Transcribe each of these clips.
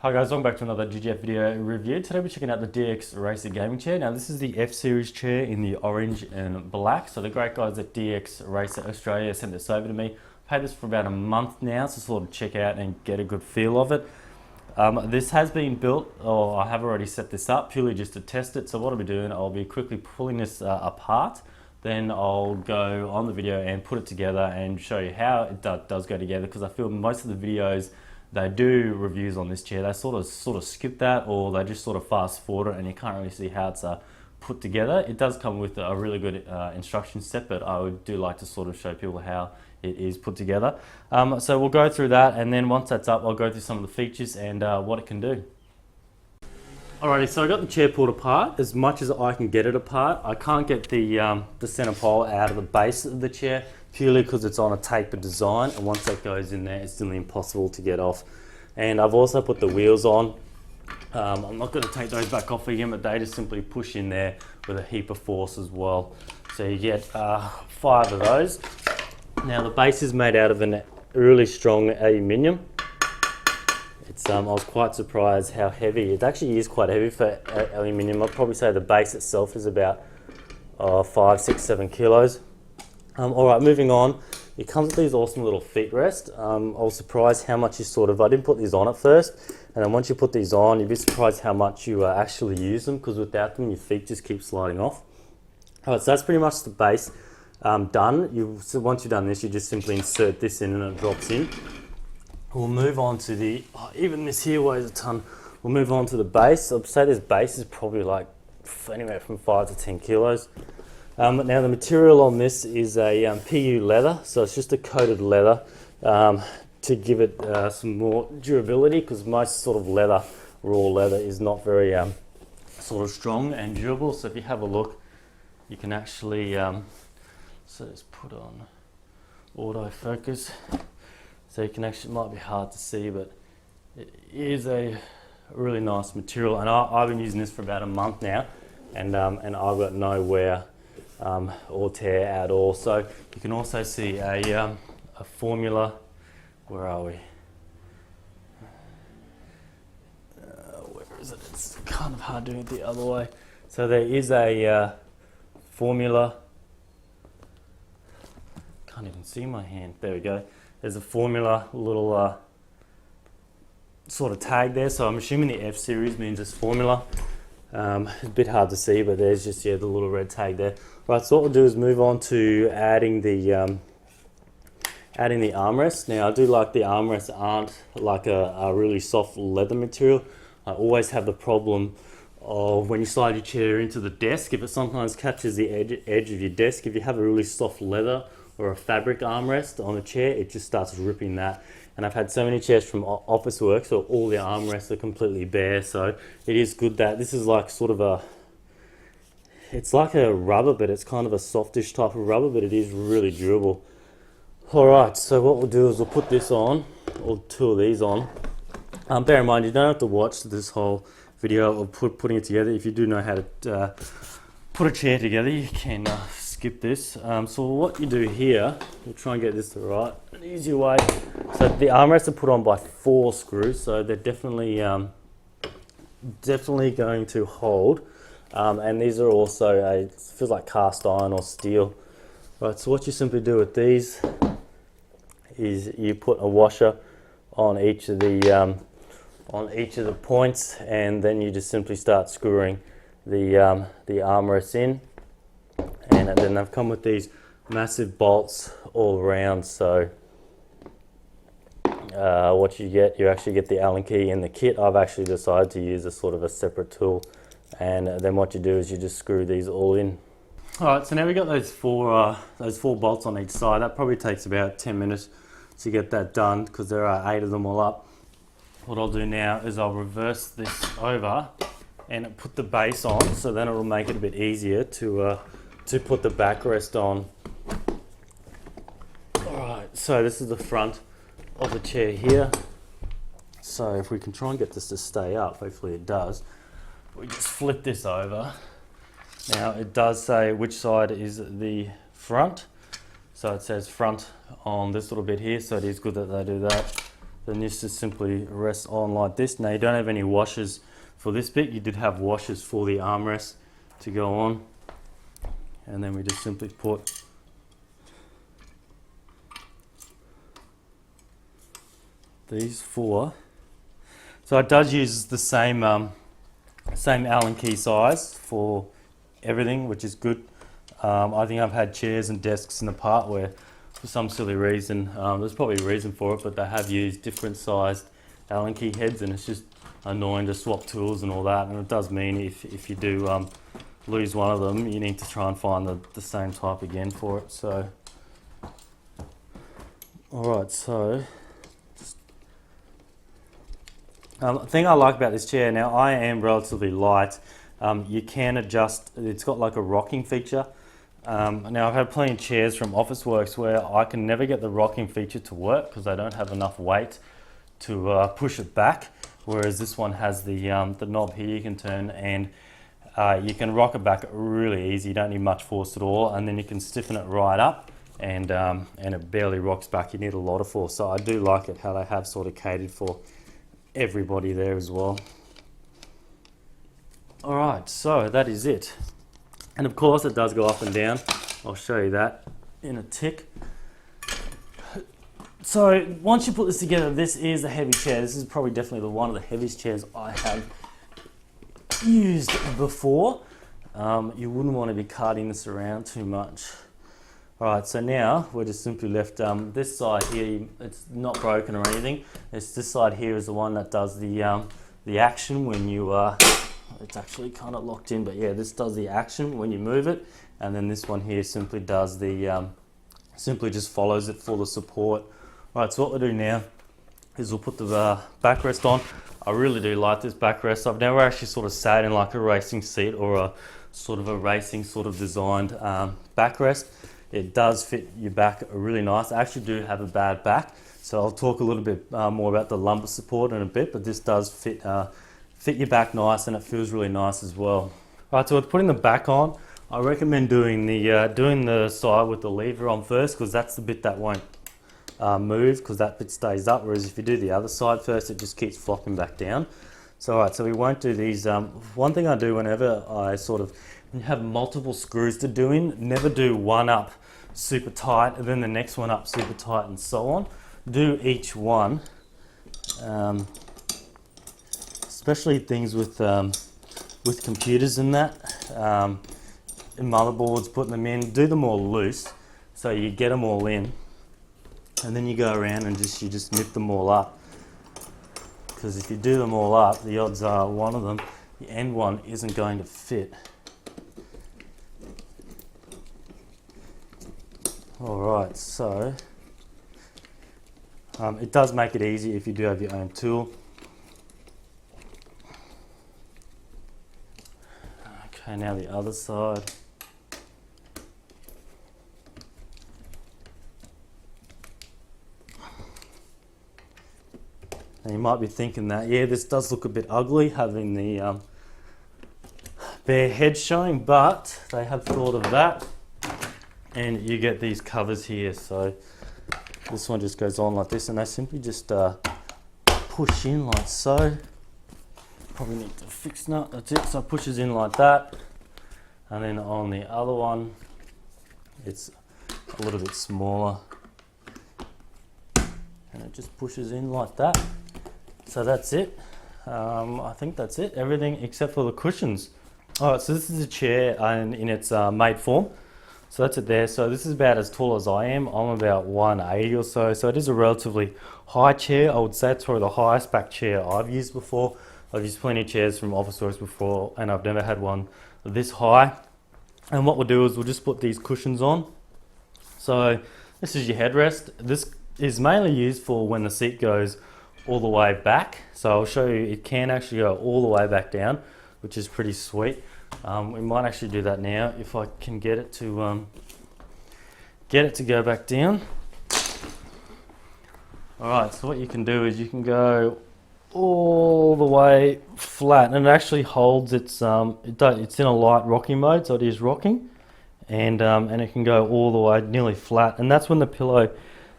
Hi guys, welcome back to another GGF video review. Today we're checking out the DXRacer Gaming Chair. Now this is the F-Series chair in the orange and black. So the great guys at DXRacer Australia sent this over to me. I've had this for about a month now, so sort of check out and get a good feel of it. This has been built, or I have already set this up purely just to test it. So what I'll be doing, I'll be quickly pulling this apart. Then I'll go on the video and put it together and show you how it does go together, because I feel most of the videos they do reviews on this chair, they sort of skip that, or they just sort of fast forward it and you can't really see how it's put together. It does come with a really good instruction set, but I do like to sort of show people how it is put together. So we'll go through that, and then once that's up, I'll go through some of the features and what it can do. Alrighty, so I got the chair pulled apart as much as I can get it apart. I can't get the center pole out of the base of the chair, purely because it's on a tapered design, and once that goes in there, it's nearly impossible to get off. And I've also put the wheels on. I'm not going to take those back off again, but they just simply push in there with a heap of force as well. So you get 5 of those. Now the base is made out of a really strong aluminium. I was quite surprised how heavy. It actually is quite heavy for aluminium. I'd probably say the base itself is about 5, 6, 7 kilos. Alright, moving on. It comes with these awesome little feet rests. I was surprised how much I didn't put these on at first, and then once you put these on, you'd be surprised how much you actually use them, because without them, your feet just keep sliding off. Alright, so that's pretty much the base done. So once you've done this, you just simply insert this in and it drops in. We'll move on to even this here weighs a ton. We'll move on to the base. I'd say this base is probably like anywhere from 5 to 10 kilos. Now the material on this is a PU leather, so it's just a coated leather to give it some more durability, because most sort of leather, raw leather, is not very sort of strong and durable. So if you have a look, you can actually, so let's put on autofocus. So you can actually, it might be hard to see, but it is a really nice material, and I've been using this for about a month now, and I've got no wear or tear at all. So you can also see a formula. Where are we? Where is it? It's kind of hard doing it the other way. So there is a formula. Can't even see my hand. There we go. There's a formula little sort of tag there, so I'm assuming the F series means it's formula. It's a bit hard to see, but there's just the little red tag there. Right, so what we'll do is move on to adding the armrests. Now I do like the armrests aren't like a really soft leather material. I always have the problem of when you slide your chair into the desk, if it sometimes catches the edge of your desk. If you have a really soft leather or a fabric armrest on a chair, it just starts ripping that. And I've had so many chairs from office work, so all the armrests are completely bare. So it is good that this is like sort of it's like a rubber, but it's kind of a softish type of rubber, but it is really durable. Alright, so what we'll do is we'll put this on, or 2 of these on. Bear in mind, you don't have to watch this whole video of putting it together. If you do know how to put a chair together, you can skip this. So what you do here, we'll try and get this an easier way. So the armrests are put on by 4 screws, so they're definitely going to hold. And these are also it feels like cast iron or steel. Right, so what you simply do with these is you put a washer on each of the points, and then you just simply start screwing the armrests in. And then they've come with these massive bolts all around. So what you actually get the Allen key in the kit. I've actually decided to use a sort of a separate tool, and then what you do is you just screw these all in. Alright, so now we've got those four bolts on each side. That probably takes about 10 minutes to get that done, because there are 8 of them all up. What I'll do now is I'll reverse this over and put the base on, so then it will make it a bit easier to put the backrest on. Alright, so this is the front of the chair here. So if we can try and get this to stay up, hopefully it does. We just flip this over. Now it does say which side is the front. So it says front on this little bit here, so it is good that they do that. then this just simply rests on like this. Now you don't have any washers for this bit. You did have washers for the armrest to go on, and then we just simply put these four. So it does use the same Allen key size for everything, which is good. I think I've had chairs and desks in the part where, for some silly reason, there's probably a reason for it, but they have used different sized Allen key heads, and it's just annoying to swap tools and all that. And it does mean if you do lose one of them, you need to try and find the same type again for it. So, alright, so the thing I like about this chair, now I am relatively light, you can adjust, it's got like a rocking feature. Now I've had plenty of chairs from Officeworks where I can never get the rocking feature to work because I don't have enough weight to push it back, whereas this one has the knob here you can turn, and you can rock it back really easy. You don't need much force at all, and then you can stiffen it right up, and it barely rocks back. You need a lot of force, so I do like it how they have sort of catered for everybody there as well. Alright, so that is it. And of course it does go up and down. I'll show you that in a tick. So once you put this together, this is a heavy chair. This is probably definitely one of the heaviest chairs I have used before. You wouldn't want to be carting this around too much. Alright, so now we're just simply left this side here. It's not broken or anything. It's this side here is the one that does the action when you it's actually kind of locked in, but yeah, this does the action when you move it, and then this one here simply does the simply just follows it for the support. Alright, so what we'll do now is we'll put the backrest on. I really do like this backrest. I've never actually sort of sat in like a racing seat or a sort of a racing sort of designed backrest. It does fit your back really nice. I actually do have a bad back, so I'll talk a little bit more about the lumbar support in a bit, but this does fit your back nice, and it feels really nice as well. Right, so with putting the back on, I recommend doing the side with the lever on first, because that's the bit that won't move, because that bit stays up, whereas if you do the other side first, it just keeps flopping back down. So alright, so we won't do these. One thing I do whenever I when you have multiple screws to do in, never do one up super tight and then the next one up super tight and so on. Do each one, especially things with computers and that, motherboards, putting them in, do them all loose so you get them all in, and then you go around and you just nip them all up, because if you do them all up, the odds are one of them, the end one, isn't going to fit. Alright, so it does make it easy if you do have your own tool. Okay, now the other side. Now you might be thinking that, yeah, this does look a bit ugly having the bare head showing, but they have thought of that. And you get these covers here, so this one just goes on like this, and they simply just push in like so. Probably need to fix that. That's it. So it pushes in like that, and then on the other one, it's a little bit smaller, and it just pushes in like that. So that's it. I think that's it. Everything except for the cushions. All right. So this is a chair in its made form. So that's it there. So this is about as tall as I am. I'm about 180 or so. So it is a relatively high chair. I would say it's probably the highest back chair I've used before. I've used plenty of chairs from Officeworks before, and I've never had one this high. And what we'll do is we'll just put these cushions on. So this is your headrest. This is mainly used for when the seat goes all the way back. So I'll show you, it can actually go all the way back down, which is pretty sweet. We might actually do that now if I can get it to go back down. Alright, so what you can do is you can go all the way flat, and it actually holds its it's in a light rocking mode, so it is rocking, and it can go all the way nearly flat, and that's when the pillow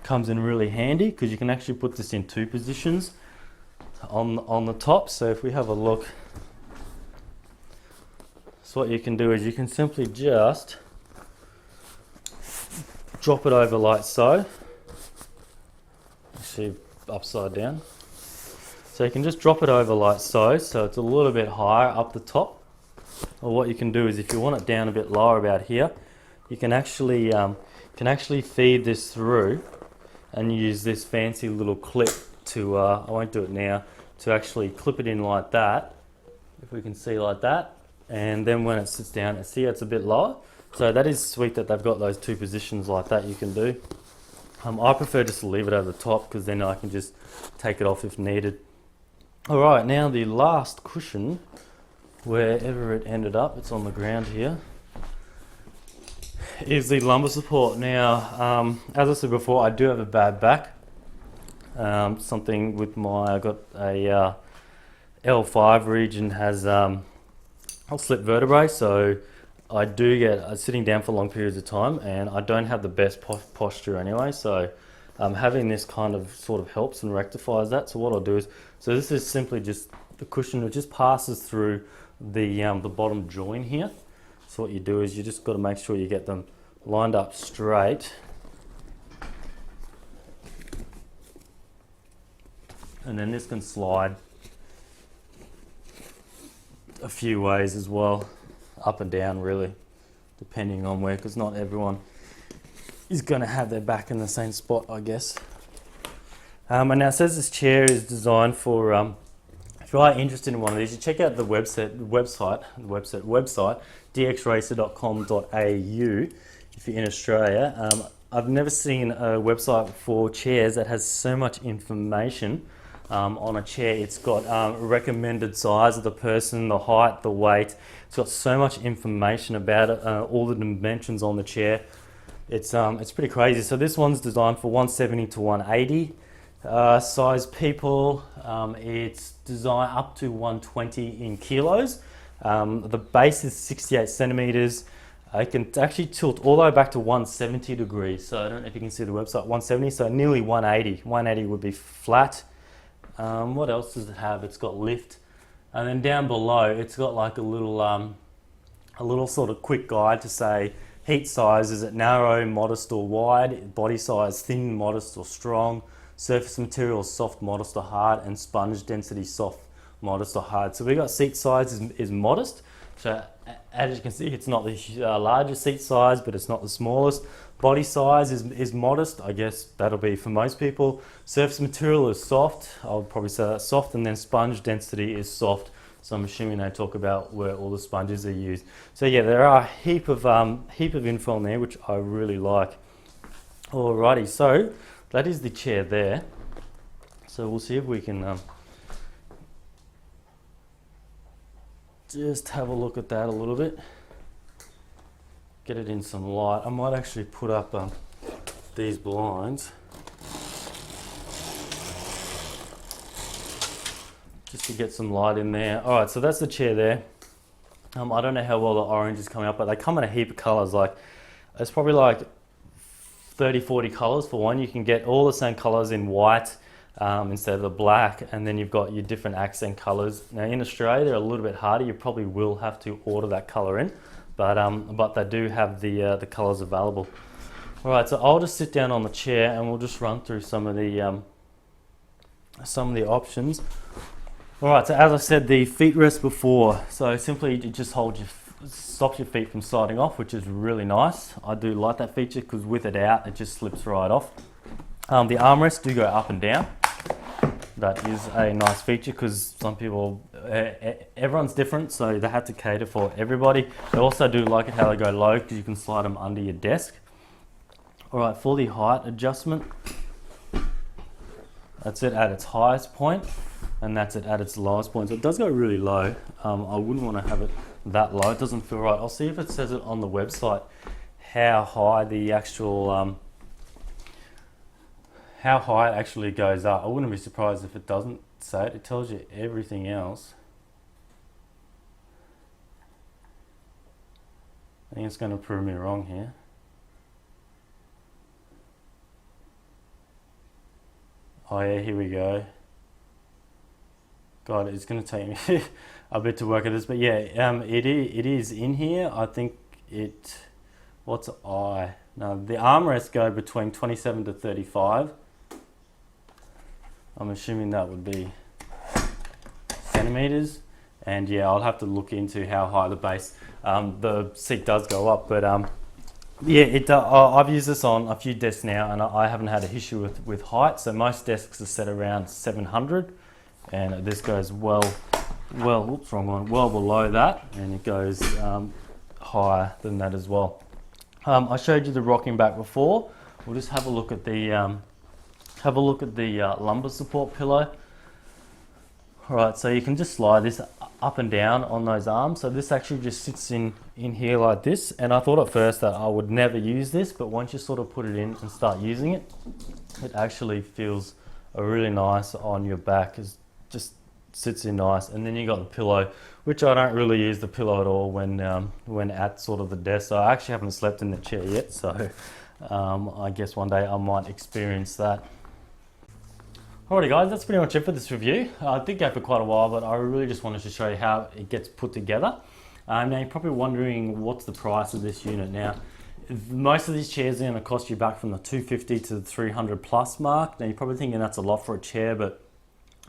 comes in really handy because you can actually put this in 2 positions on the top. So if we have a look, so what you can do is you can simply just drop it over like so. Actually upside down. So you can just drop it over like so, so it's a little bit higher up the top. Or what you can do is if you want it down a bit lower about here, you can actually feed this through and use this fancy little clip to, I won't do it now, to actually clip it in like that, if we can see like that, and then when it sits down, see it's a bit lower. So that is sweet that they've got those 2 positions like that you can do. I prefer just to leave it over the top because then I can just take it off if needed. Alright, now the last cushion, wherever it ended up, it's on the ground here, is the lumbar support. Now, as I said before, I do have a bad back. Something with I got a L5 region has slip vertebrae, so I do get sitting down for long periods of time, and I don't have the best posture anyway. So having this kind of sort of helps and rectifies that. So what I'll do is, so this is simply just the cushion that just passes through the bottom join here. So what you do is you just got to make sure you get them lined up straight. And then this can slide a few ways as well, up and down really, depending on where, because not everyone is going to have their back in the same spot, I guess. And now it says this chair is designed for, if you are interested in one of these, you check out the website dxracer.com.au if you're in Australia. I've never seen a website for chairs that has so much information on a chair. It's got recommended size of the person, the height, the weight. It's got so much information about it, all the dimensions on the chair. It's pretty crazy. So this one's designed for 170 to 180 size people. It's designed up to 120 in kilos. The base is 68 centimeters. I can actually tilt all the way back to 170 degrees. So I don't know if you can see the website, 170, so nearly 180. 180 would be flat. What else does it have? It's got lift. And then down below, it's got like a little sort of quick guide to say heat size, is it narrow, modest or wide, body size, thin, modest or strong, surface material, soft, modest or hard, and sponge density, soft, modest or hard. So we got seat size is modest. So as you can see, it's not the largest seat size, but it's not the smallest. Body size is modest. I guess that'll be for most people. Surface material is soft. I would probably say that's soft. And then sponge density is soft. So I'm assuming they talk about where all the sponges are used. So yeah, there are a heap of info on there, which I really like. Alrighty, so that is the chair there. So we'll see if we can just have a look at that a little bit. Get it in some light. I might actually put up these blinds just to get some light in there. All right, so that's the chair there. I don't know how well the orange is coming up, but they come in a heap of colors. Like, it's probably like 30, 40 colors for one. You can get all the same colors in white instead of the black, and then you've got your different accent colors. Now in Australia, they're a little bit harder. You probably will have to order that color in, but they do have the colors available. All right, so I'll just sit down on the chair and we'll just run through some of the options. All right, so as I said, the feet rest before. So simply it just stops your feet from sliding off, which is really nice. I do like that feature because with it out, it just slips right off. The armrests do go up and down. That is a nice feature because some people, everyone's different, so they have to cater for everybody. They also do like it how they go low because you can slide them under your desk. All right, for the height adjustment, that's it at its highest point, and that's it at its lowest point. So it does go really low. I wouldn't want to have it that low. It doesn't feel right. I'll see if it says it on the website how high the actual how high it actually goes up. I wouldn't be surprised if it doesn't say it. It tells you everything else. I think it's going to prove me wrong here. Oh yeah, here we go. God, it's going to take me a bit to work at this, but yeah, it is in here. I think it. What's I? Now the armrests go between 27 to 35. I'm assuming that would be centimeters, and yeah, I'll have to look into how high the base. The seat does go up, but yeah, I've used this on a few desks now, and I haven't had an issue with height. So most desks are set around 700, and this goes well, oops, wrong one, well below that, and it goes higher than that as well. I showed you the rocking back before. We'll just have a look at the lumbar support pillow. All right, so you can just slide this up and down on those arms. So this actually just sits in here like this. And I thought at first that I would never use this, but once you sort of put it in and start using it, it actually feels really nice on your back. It just sits in nice. And then you got the pillow, which I don't really use the pillow at all when at sort of the desk. So I actually haven't slept in the chair yet. So I guess one day I might experience that. Alrighty guys, that's pretty much it for this review. I did go for quite a while, but I really just wanted to show you how it gets put together. Now you're probably wondering what's the price of this unit. Now, most of these chairs are going to cost you back from the 250 to the 300 plus mark. Now you're probably thinking that's a lot for a chair, but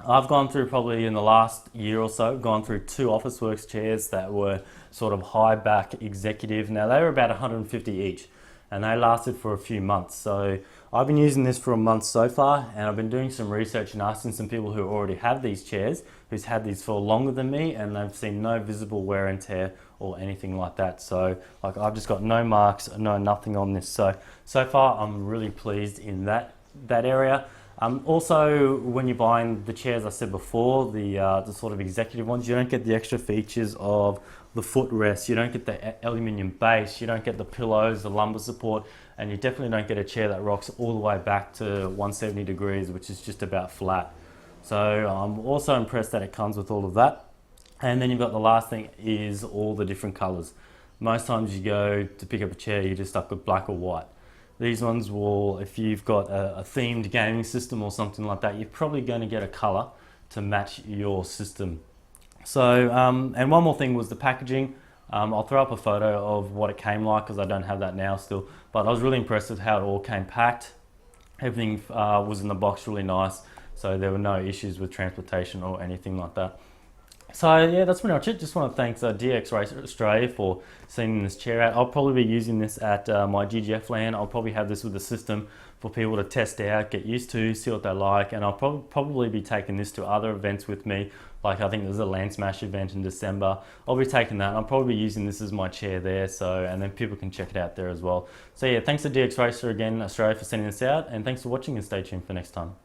I've gone through probably in the last year or so, gone through 2 Officeworks chairs that were sort of high back executive. Now they were about 150 each, and they lasted for a few months. So I've been using this for a month so far, and I've been doing some research and asking some people who already have these chairs, who's had these for longer than me, and they've seen no visible wear and tear or anything like that. So like I've just got no marks, nothing on this. So far I'm really pleased in that area. Also, when you're buying the chairs, I said before, the sort of executive ones, you don't get the extra features of the footrest, you don't get the aluminium base, you don't get the pillows, the lumbar support, and you definitely don't get a chair that rocks all the way back to 170 degrees, which is just about flat. So I'm also impressed that it comes with all of that. And then you've got the last thing is all the different colors. Most times you go to pick up a chair, you're just stuck with black or white. These ones will, if you've got a themed gaming system or something like that, you're probably going to get a color to match your system. So, and one more thing was the packaging. I'll throw up a photo of what it came like because I don't have that now still, but I was really impressed with how it all came packed. Everything was in the box really nice, so there were no issues with transportation or anything like that. So yeah, that's pretty much it. Just want to thank DXRacer Australia for sending this chair out. I'll probably be using this at my GGF LAN. I'll probably have this with the system for people to test out, get used to, see what they like, and I'll probably be taking this to other events with me. Like I think there's a LAN Smash event in December. I'll be taking that. I'll probably be using this as my chair there, and then people can check it out there as well. So yeah, thanks to DXRacer again Australia for sending this out, and thanks for watching, and stay tuned for next time.